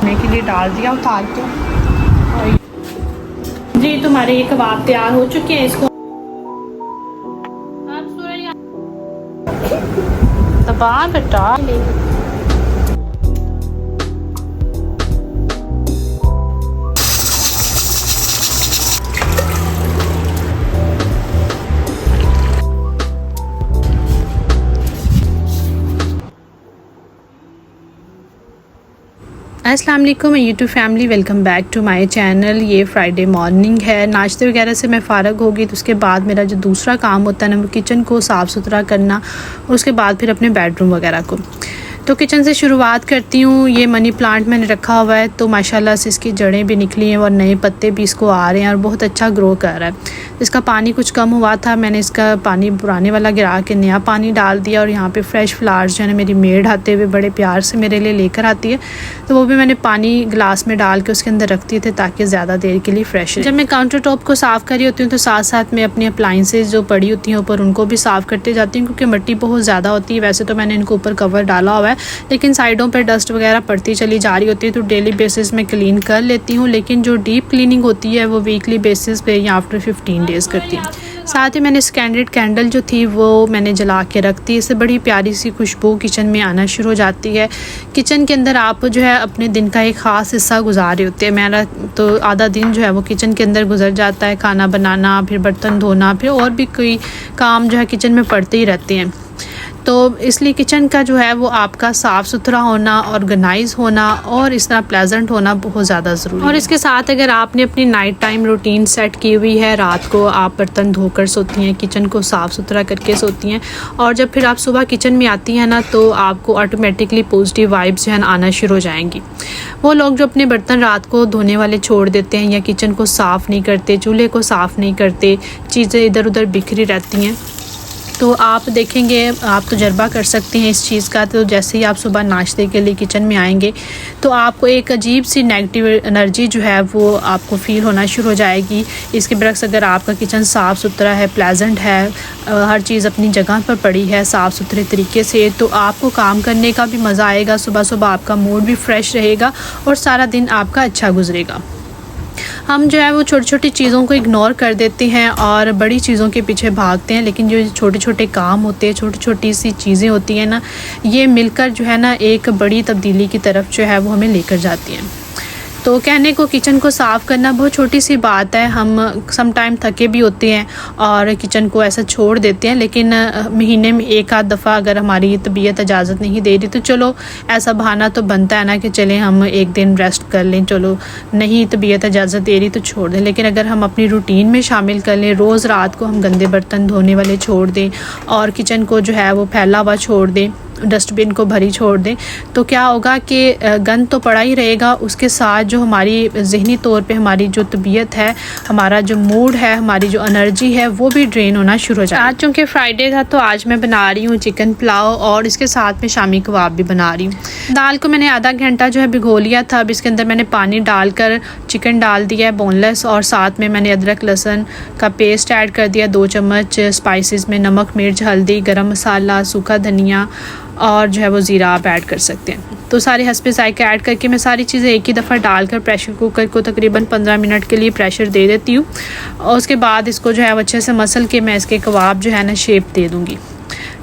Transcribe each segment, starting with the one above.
मैं के लिए डाल दिया उतार के। जी तुम्हारे ये कबाब तैयार हो चुके हैं। इसको दबा बेटा। अस्सलाम वालेकुम YouTube family, welcome back to my channel. ये फ्राइडे मॉर्निंग है। नाश्ते वगैरह से मैं फ़ारग होगी तो उसके बाद मेरा जो दूसरा काम होता है ना वो किचन को साफ़ सुथरा करना, और उसके बाद फिर अपने बेडरूम वगैरह को। तो किचन से शुरुआत करती हूँ। ये मनी प्लांट मैंने रखा हुआ है तो माशाल्लाह से इसकी जड़ें भी निकली हैं और नए पत्ते भी इसको आ रहे हैं और बहुत अच्छा ग्रो कर रहा है। इसका पानी कुछ कम हुआ था, मैंने इसका पानी पुराने वाला गिरा के नया पानी डाल दिया। और यहाँ पे फ्रेश फ्लावर्स जो है ना मेरी मेड आते हुए बड़े प्यार से मेरे लिए लेकर आती है, तो वो भी मैंने पानी गिलास में डाल के उसके अंदर रखती थी ताकि ज़्यादा देर के लिए फ्रेश रहे। जब मैं काउंटर टॉप को साफ़ कर रही होती हूँ तो साथ साथ मैं अपनी अप्लाइंसेज जो पड़ी होती हैं ऊपर उनको भी साफ़ करते जाती हूँ, क्योंकि मिट्टी बहुत ज़्यादा होती है। वैसे तो मैंने इनको ऊपर कवर डाला हुआ है, लेकिन साइडों पर डस्ट वगैरह पड़ती चली जा रही होती है, तो डेली बेसिस में क्लीन कर लेती हूँ। लेकिन जो डीप क्लीनिंग होती है वो वीकली बेसिस पे या आफ्टर 15 डेज़ करती हूँ। साथ ही मैंने स्कैंडेड कैंडल जो थी वो मैंने जला के रख दी। इससे बड़ी प्यारी सी खुशबू किचन में आना शुरू हो जाती है। किचन के अंदर आप जो है अपने दिन का एक ख़ास हिस्सा गुजार रहे होते हैं। मेरा तो आधा दिन जो है वो किचन के अंदर गुजर जाता है, खाना बनाना, फिर बर्तन धोना, फिर और भी कोई काम जो है किचन में पड़ते ही रहते हैं। तो इसलिए किचन का जो है वो आपका साफ़ सुथरा होना, ऑर्गेनाइज होना और इस तरह प्लेजेंट होना बहुत ज़्यादा ज़रूरी है। और इसके साथ अगर आपने अपनी नाइट टाइम रूटीन सेट की हुई है, रात को आप बर्तन धोकर सोती हैं, किचन को साफ़ सुथरा करके सोती हैं, और जब फिर आप सुबह किचन में आती हैं ना तो आपको ऑटोमेटिकली पॉजिटिव वाइब्स जो है आना शुरू हो जाएंगी। वो लोग जो अपने बर्तन रात को धोने वाले छोड़ देते हैं या किचन को साफ़ नहीं करते, चूल्हे को साफ़ नहीं करते, चीज़ें इधर उधर बिखरी रहती हैं, तो आप देखेंगे, आप तजर्बा कर सकते हैं इस चीज़ का। तो जैसे ही आप सुबह नाश्ते के लिए किचन में आएंगे तो आपको एक अजीब सी नेगेटिव एनर्जी जो है वो आपको फ़ील होना शुरू हो जाएगी। इसके बरक्स अगर आपका किचन साफ़ सुथरा है, प्लेजेंट है, हर चीज़ अपनी जगह पर पड़ी है साफ़ सुथरे तरीके से, तो आपको काम करने का भी मज़ा आएगा। सुबह सुबह आपका मूड भी फ्रेश रहेगा और सारा दिन आपका अच्छा गुजरेगा। हम जो है वो छोटी छोटी चीज़ों को इग्नोर कर देते हैं और बड़ी चीज़ों के पीछे भागते हैं, लेकिन जो छोटे छोटे काम होते हैं, छोटी छोटी सी चीज़ें होती हैं ना, ये मिलकर जो है ना एक बड़ी तब्दीली की तरफ जो है वो हमें लेकर जाती हैं। तो कहने को किचन को साफ़ करना बहुत छोटी सी बात है। हम सम टाइम थके भी होते हैं और किचन को ऐसा छोड़ देते हैं, लेकिन महीने में एक आध दफ़ा अगर हमारी तबीयत इजाज़त नहीं दे रही तो चलो ऐसा बहाना तो बनता है ना कि चलें हम एक दिन रेस्ट कर लें, चलो नहीं तबीयत इजाज़त दे रही तो छोड़ दें। लेकिन अगर हम अपनी रूटीन में शामिल कर लें, रोज़ रात को हम गंदे बर्तन धोने वाले छोड़ दें और किचन को जो है वो फैला हुआ छोड़ दें, डस्टबिन को भरी छोड़ दें, तो क्या होगा कि गंद तो पड़ा ही रहेगा, उसके साथ जो हमारी ज़हनी तौर पे हमारी जो तबीयत है, हमारा जो मूड है, हमारी जो एनर्जी है वो भी ड्रेन होना शुरू हो जाए। आज चूँकि फ्राइडे था तो आज मैं बना रही हूँ चिकन पुलाव और इसके साथ में शामी कबाब भी बना रही हूँ। दाल को मैंने आधा घंटा जो है भिगो लिया था। अब इसके अंदर मैंने पानी डालकर चिकन डाल दिया है बोनलेस, और साथ में मैंने अदरक लहसुन का पेस्ट ऐड कर दिया, 2 चम्मच स्पाइसेस में नमक, मिर्च, हल्दी, गरम मसाला, सूखा धनिया और जो है वो ज़ीरा आप ऐड कर सकते हैं। तो सारे हस्बे जायका ऐड करके मैं सारी चीज़ें एक ही दफ़ा डालकर प्रेशर कुकर को तकरीबन 15 मिनट के लिए प्रेशर दे देती हूँ, और उसके बाद इसको जो है वो अच्छे से मसल के मैं इसके कबाब जो है ना शेप दे दूँगी।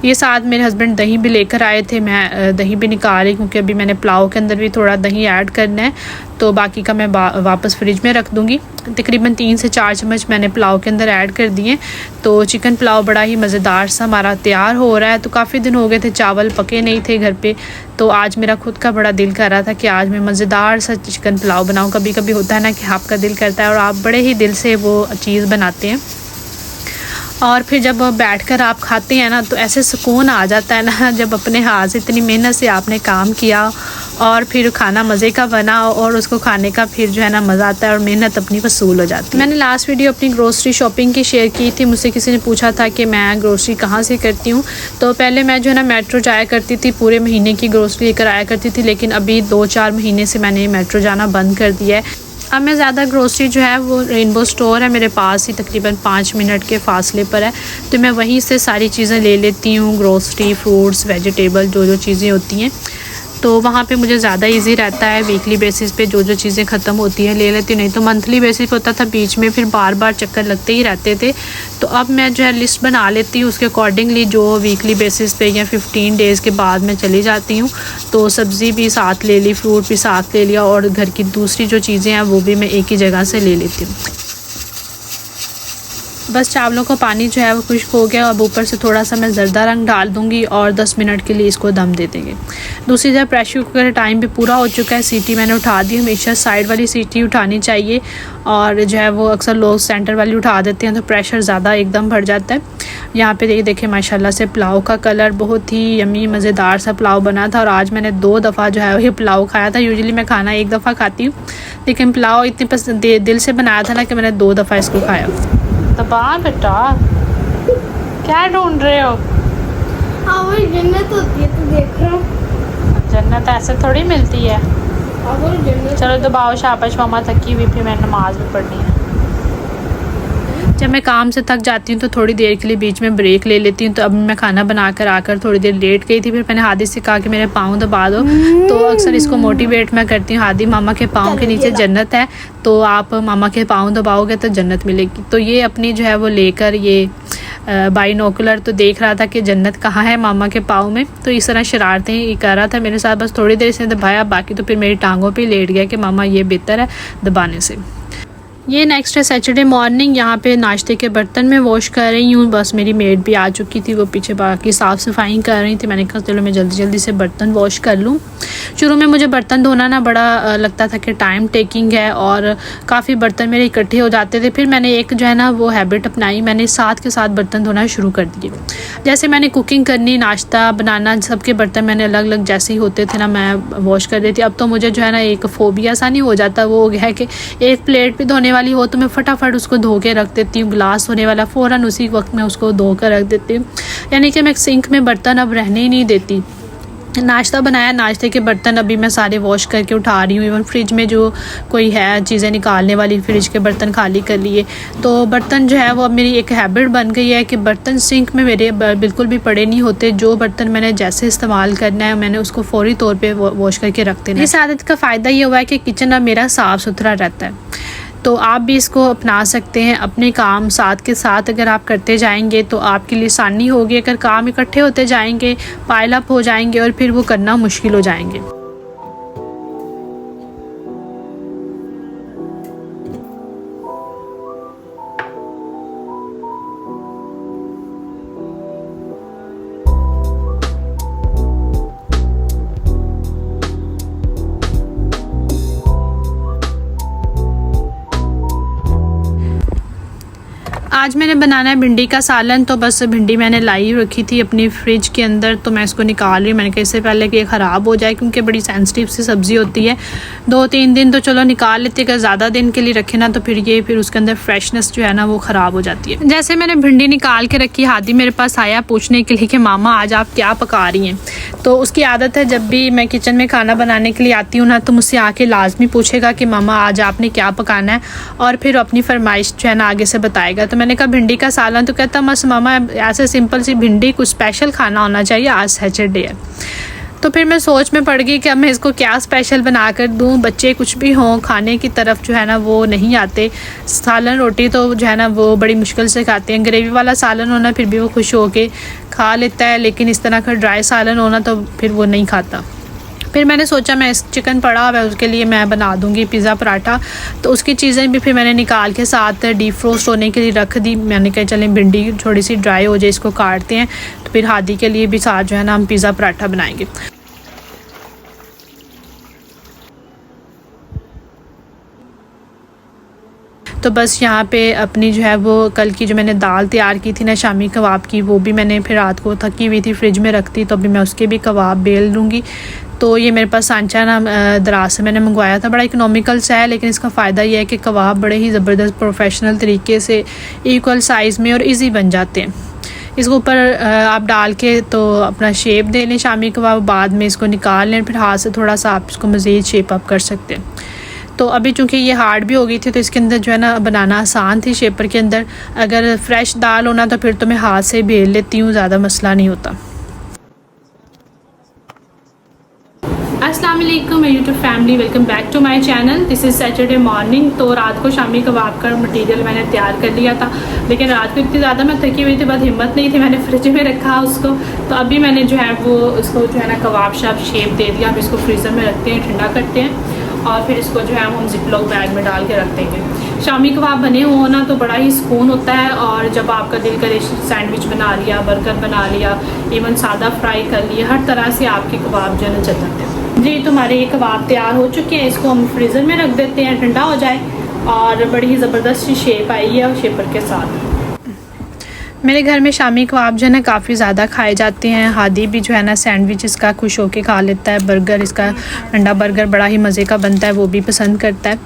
ये साथ मेरे हस्बैंड दही भी लेकर आए थे, मैं दही भी निकाल रही क्योंकि अभी मैंने पुलाव के अंदर भी थोड़ा दही ऐड करना है, तो बाकी का मैं वापस फ्रिज में रख दूँगी। तकरीबन 3 से 4 चम्मच मैंने पुलाव के अंदर ऐड कर दिए। तो चिकन पुलाव बड़ा ही मज़ेदार सा हमारा तैयार हो रहा है। तो काफ़ी दिन हो गए थे चावल पके नहीं थे घर पे, तो आज मेरा खुद का बड़ा दिल कर रहा था कि आज मैं मज़ेदार सा चिकन पुलाव बनाऊँ। कभी कभी होता है ना कि आपका दिल करता है और आप बड़े ही दिल से वो चीज़ बनाते हैं, और फिर जब बैठकर आप खाते हैं ना तो ऐसे सुकून आ जाता है ना, जब अपने हाथ से इतनी मेहनत से आपने काम किया और फिर खाना मज़े का बना और उसको खाने का फिर जो है ना मज़ा आता है और मेहनत अपनी वसूल हो जाती है। मैंने लास्ट वीडियो अपनी ग्रोसरी शॉपिंग की शेयर की थी। मुझसे किसी ने पूछा था कि मैं ग्रोसरी कहाँ से करती हूँ। तो पहले मैं जो है ना मेट्रो जाया करती थी, पूरे महीने की ग्रोसरी लेकर आया करती थी, लेकिन अभी 2-4 महीने से मैंने मेट्रो जाना बंद कर दिया है। अब मैं ज़्यादा ग्रोसरी जो है वो रेनबो स्टोर है मेरे पास ही, तकरीबन 5 मिनट के फासले पर है, तो मैं वहीं से सारी चीज़ें ले लेती हूँ। ग्रोसरी, फ्रूट्स, वेजिटेबल, जो जो चीज़ें होती हैं तो वहाँ पे मुझे ज़्यादा इजी रहता है। वीकली बेसिस पे जो जो चीज़ें ख़त्म होती हैं ले लेती हूँ, नहीं तो मंथली बेसिस पे होता था, बीच में फिर बार बार चक्कर लगते ही रहते थे। तो अब मैं जो है लिस्ट बना लेती हूँ, उसके अकॉर्डिंगली जो वीकली बेसिस पे या 15 डेज़ के बाद मैं चली जाती हूँ। तो सब्ज़ी भी साथ ले ली, फ्रूट भी साथ ले लिया, और घर की दूसरी जो चीज़ें हैं वो भी मैं एक ही जगह से ले लेती हूँ। बस चावलों का पानी जो है वो खुश्क हो गया। अब ऊपर से थोड़ा सा मैं ज़रदा रंग डाल दूँगी और 10 मिनट के लिए इसको दम दे देंगे। दूसरी तरफ प्रेशर कुकर का टाइम भी पूरा हो चुका है, सीटी मैंने उठा दी। हमेशा साइड वाली सीटी उठानी चाहिए, और जो है वो अक्सर लोग सेंटर वाली उठा देते हैं तो प्रेशर ज़्यादा एकदम भर जाता है। यहाँ पे ये देखें माशाल्लाह से पुलाव का कलर बहुत ही यमी मज़ेदार सा पुलाव बना था, और आज मैंने 2 दफ़ा जो है ये पुलाव खाया था। यूजुअली मैं खाना 1 दफ़ा खाती हूँ, लेकिन पुलाव इतनी पसंद दिल से बनाया था ना कि मैंने 2 दफ़ा इसको खाया। दबा बेटा, क्या ढूंढ रहे हो? वही जन्नत होती है, तो देख रहा हूँ। जन्नत ऐसे थोड़ी मिलती है। जन्नत। चलो दबाओ, शाबाश, मामा थकी हुई, फिर मैंने नमाज भी पढ़नी है। जब मैं काम से थक जाती हूँ तो थोड़ी देर के लिए बीच में ब्रेक ले लेती हूँ। तो अब मैं खाना बनाकर आकर थोड़ी देर लेट गई थी, फिर मैंने हादी से कहा कि मेरे पाँव दबा दो। तो अक्सर इसको मोटिवेट मैं करती हूँ, हादी मामा के पाँव के नीचे जन्नत है, तो आप मामा के पाँव दबाओगे तो जन्नत मिलेगी। तो ये अपनी जो है वो लेकर ये बाइनोकुलर तो देख रहा था कि जन्नत कहाँ है मामा के पाँव में। तो इस तरह शरारतें ही कर रहा था मेरे साथ। बस थोड़ी देर से दबाया, बाकी तो फिर मेरी टांगों पे लेट गया कि मामा ये बेहतर है दबाने से। ये नेक्स्ट है सैटरडे मॉर्निंग। यहाँ पे नाश्ते के बर्तन में वॉश कर रही हूँ। बस मेरी मेड भी आ चुकी थी, वो पीछे बाकी साफ़ सफाई कर रही थी। मैंने कहा चलो मैं जल्दी जल्दी से बर्तन वॉश कर लूँ। शुरू में मुझे बर्तन धोना ना बड़ा लगता था कि टाइम टेकिंग है, और काफ़ी बर्तन मेरे इकट्ठे हो जाते थे। फिर मैंने एक जो है ना वो हैबिट अपनाई, मैंने साथ के साथ बर्तन धोना शुरू कर दिए। जैसे मैंने कुकिंग करनी, नाश्ता बनाना, सबके बर्तन मैंने अलग अलग जैसे ही होते थे ना मैं वॉश कर देती। अब तो मुझे जो है ना एक फोबिया सा नहीं हो जाता, वो हो गया है कि एक प्लेट भी धोने वाली हो तो मैं फटाफट उसको धो के रख देती हूँ। गिलास होने वाला फ़ौरन उसी वक्त में उसको धो कर रख देती हूँ, यानी कि मैं सिंक में बर्तन अब रहने ही नहीं देती। नाश्ता बनाया, नाश्ते के बर्तन अभी मैं सारे वॉश करके उठा रही हूँ। इवन फ्रिज में जो कोई है चीज़ें निकालने वाली, फ्रिज के बर्तन खाली कर लिए। तो बर्तन जो है वो अब मेरी एक हैबिट बन गई है कि बर्तन सिंक में मेरे बिल्कुल भी पड़े नहीं होते। जो बर्तन मैंने जैसे इस्तेमाल करना है मैंने उसको फौरी तौर पे वॉश करके रख देना है। इस आदत का फ़ायदा ये हुआ है कि किचन अब मेरा साफ़ सुथरा रहता है। तो आप भी इसको अपना सकते हैं। अपने काम साथ के साथ अगर आप करते जाएंगे तो आपके लिए आसानी होगी। अगर काम इकट्ठे होते जाएंगे, पाइल अप हो जाएंगे और फिर वो करना मुश्किल हो जाएंगे। आज मैंने बनाना है भिंडी का सालन। तो बस भिंडी मैंने लाई रखी थी अपनी फ्रिज के अंदर, तो मैं इसको निकाल रही हूँ। मैंने कहा इससे पहले कि ये ख़राब हो जाए, क्योंकि बड़ी सेंसिटिव सी सब्ज़ी होती है। 2-3 दिन तो चलो निकाल लेते, अगर ज़्यादा दिन के लिए रखे ना तो फिर उसके अंदर फ्रेशनेस जो है ना वो ख़राब हो जाती है। जैसे मैंने भिंडी निकाल के रखी, हादी मेरे पास आया पूछने के लिए कि मामा आज आप क्या पका रही हैं। तो उसकी आदत है जब भी मैं किचन में खाना बनाने के लिए आती हूँ ना तो मुझसे आके लाजमी पूछेगा कि मामा आज आपने क्या पकाना है, और फिर अपनी फरमाइश जो है ना आगे से बताएगा। तो मैंने कहा भिंडी का सालन, तो कहता बस मामा ऐसे सिंपल सी भिंडी, कुछ स्पेशल खाना होना चाहिए, आज सैटरडे है। तो फिर मैं सोच में पड़ गई कि अब मैं इसको क्या स्पेशल बना कर दूँ। बच्चे कुछ भी हों खाने की तरफ जो है ना वो नहीं आते। सालन रोटी तो जो है ना वो बड़ी मुश्किल से खाते हैं। ग्रेवी वाला सालन होना फिर भी वो खुश हो के खा लेता है, लेकिन इस तरह का ड्राई सालन होना तो फिर वो नहीं खाता। फिर मैंने सोचा मैं चिकन पड़ा हुआ है उसके लिए मैं बना दूंगी पिज़्ज़ा पराठा। तो उसकी चीज़ें भी फिर मैंने निकाल के साथ डीप फ्रोस्ट होने के लिए रख दी। मैंने कहा चलें भिंडी थोड़ी सी ड्राई हो जाए, इसको काटते हैं, तो फिर हादी के लिए भी साथ जो है ना हम पिज़्ज़ा पराठा बनाएंगे। तो बस यहाँ पे अपनी जो है वो कल की जो मैंने दाल तैयार की थी ना शामी कबाब की, वो भी मैंने फिर रात को थकी हुई थी फ्रिज में रखती, तो अभी मैं उसके भी कबाब बेल लूँगी। तो ये मेरे पास सांचा ना दराज से मैंने मंगवाया था, बड़ा इकोनॉमिकल सा है, लेकिन इसका फ़ायदा ये है कि कबाब बड़े ही ज़बरदस्त प्रोफेशनल तरीके से इक्वल साइज़ में और इजी बन जाते हैं। इसको ऊपर आप डाल के तो अपना शेप दे लें शामी कबाब, बाद में इसको निकाल लें, फिर हाथ से थोड़ा सा आप इसको मज़ीद शेप अप कर सकते हैं। तो अभी चूँकि ये हार्ड भी हो गई थी तो इसके अंदर जो है ना बनाना आसान थी शेपर के अंदर। अगर फ्रेश दाल होना तो फिर तो मैं हाथ से बेल लेती हूँ, ज़्यादा मसला नहीं होता। अस्सलामुअलैकुम YouTube family, welcome back to my channel. This is Saturday morning. तो रात को शामी कबाब का मटेरियल मैंने तैयार कर लिया था, लेकिन रात को इतनी ज़्यादा मैं थकी हुई थी, बहुत हिम्मत नहीं थी, मैंने फ्रिज में रखा उसको। तो अभी मैंने जो है वो उसको जो है ना कबाब शाप शेप दे दिया। अब इसको फ्रीज़र में रखते हैं, ठंडा करते हैं और फिर इसको जो है हम जिपलॉक बैग में डाल के रख देंगे। शामी कबाब बने हो ना तो बड़ा ही सुकून होता है। और जब आपका दिल करे सैंडविच बना लिया, बर्गर बना लिया, इवन सादा फ्राई कर लिया, हर तरह से आपके कबाब जो है ना चल जाते हैं। जी, तो हमारे ये कबाब तैयार हो चुके हैं। इसको हम फ्रीज़र में रख देते हैं, ठंडा हो जाए। और बड़ी ही ज़बरदस्त सी शेप आई है और शेपर के साथ। मेरे घर में शामी कबाब जो है ना काफ़ी ज़्यादा खाए जाते हैं। हादी भी जो है ना सैंडविच इसका खुश होके खा लेता है। बर्गर इसका अंडा बर्गर बड़ा ही मज़े का बनता है, वो भी पसंद करता है।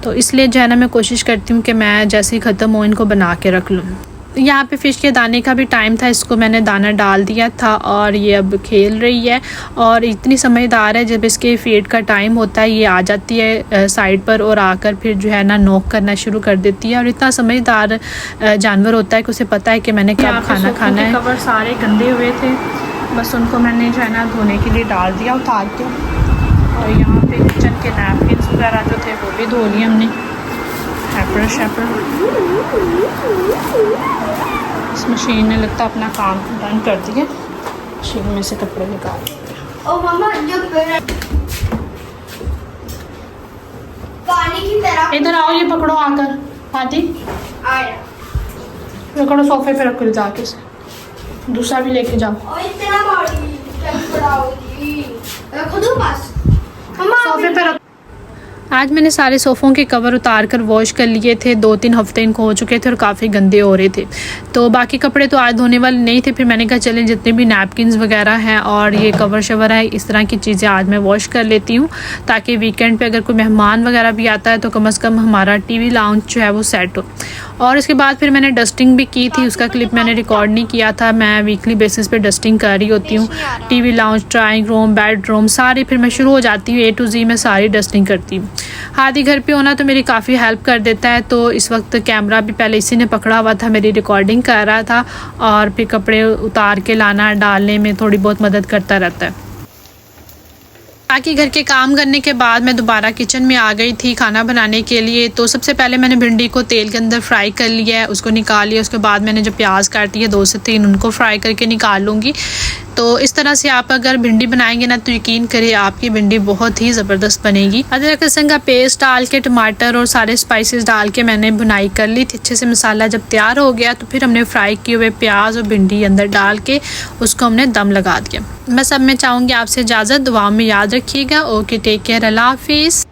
तो इसलिए जो है ना मैं कोशिश करती हूँ कि मैं जैसे ही ख़त्म हो इनको बना के रख लूँ। यहाँ पे फ़िश के दाने का भी टाइम था, इसको मैंने दाना डाल दिया था और ये अब खेल रही है। और इतनी समझदार है, जब इसके फीड का टाइम होता है ये आ जाती है साइड पर और आकर फिर जो है ना नोक करना शुरू कर देती है। और इतना समझदार जानवर होता है कि उसे पता है कि मैंने कब खाना खाना है। कवर सारे गंदे हुए थे, बस उनको मैंने जो है ना धोने के लिए डाल दिया उतार के। और यहाँ पे किचन के नैपकिन्स वगैरह जो थे वो भी धो लिए हमने। हैपर शैपर इस मशीन ने लगता अपना काम डन कर दिया। मशीन में से कपड़े निकाल दिए। ओ मम्मा, जो पानी की तरह इधर आओ, ये पकड़ो आकर। हाथी आया। पकड़ो, सोफे पे रखो जाके उसे। दूसरा भी लेके जाओ। और इतना बड़ी चल पड़ाओगी, रखो दो बस मम्मा। सोफे पे रख। आज मैंने सारे सोफ़ों के कवर उतार कर वॉश कर लिए थे। 2-3 हफ्ते इनको हो चुके थे और काफ़ी गंदे हो रहे थे। तो बाकी कपड़े तो आज धोने वाले नहीं थे। फिर मैंने कहा चलें जितने भी नैपकिन्स वगैरह हैं और ये कवर शवर है, इस तरह की चीज़ें आज मैं वॉश कर लेती हूँ, ताकि वीकेंड पे अगर कोई मेहमान वगैरह भी आता है तो कम से कम हमारा टीवी लाउंज जो है वो सेट हो। और इसके बाद फिर मैंने डस्टिंग भी की थी, उसका क्लिप मैंने रिकॉर्ड नहीं किया था। मैं वीकली बेसिस पे डस्टिंग कर रही होती हूँ। TV lounge, drawing room, bedroom सारी फिर मैं शुरू हो जाती हूँ, A to Z मैं सारी डस्टिंग करती हूँ। हादी घर पे होना तो मेरी काफ़ी हेल्प कर देता है। तो इस वक्त कैमरा भी पहले इसी ने पकड़ा हुआ था, मेरी रिकॉर्डिंग कर रहा था और फिर कपड़े उतार के लाना डालने में थोड़ी बहुत मदद करता रहता है। बाकी घर के काम करने के बाद मैं दोबारा किचन में आ गई थी खाना बनाने के लिए। तो सबसे पहले मैंने भिंडी को तेल के अंदर फ्राई कर लिया है, उसको निकाल लिया। उसके बाद मैंने जो प्याज काटी है 2 से 3 उनको फ्राई करके निकाल लूँगी। तो इस तरह से आप अगर भिंडी बनाएंगे ना तो यकीन करिए आपकी भिंडी बहुत ही ज़बरदस्त बनेगी। अदरक लहसुन का पेस्ट डाल के, टमाटर और सारे स्पाइसेस डाल के मैंने बुनाई कर ली थी अच्छे से। मसाला जब तैयार हो गया तो फिर हमने फ्राई किए हुए प्याज और भिंडी अंदर डाल के उसको हमने दम लगा दिया। बस अब मैं चाहूँगी आपसे इजाज़त, दुआ में याद रखिएगा। ओके, टेक केयर, अल्लाह हाफिज़।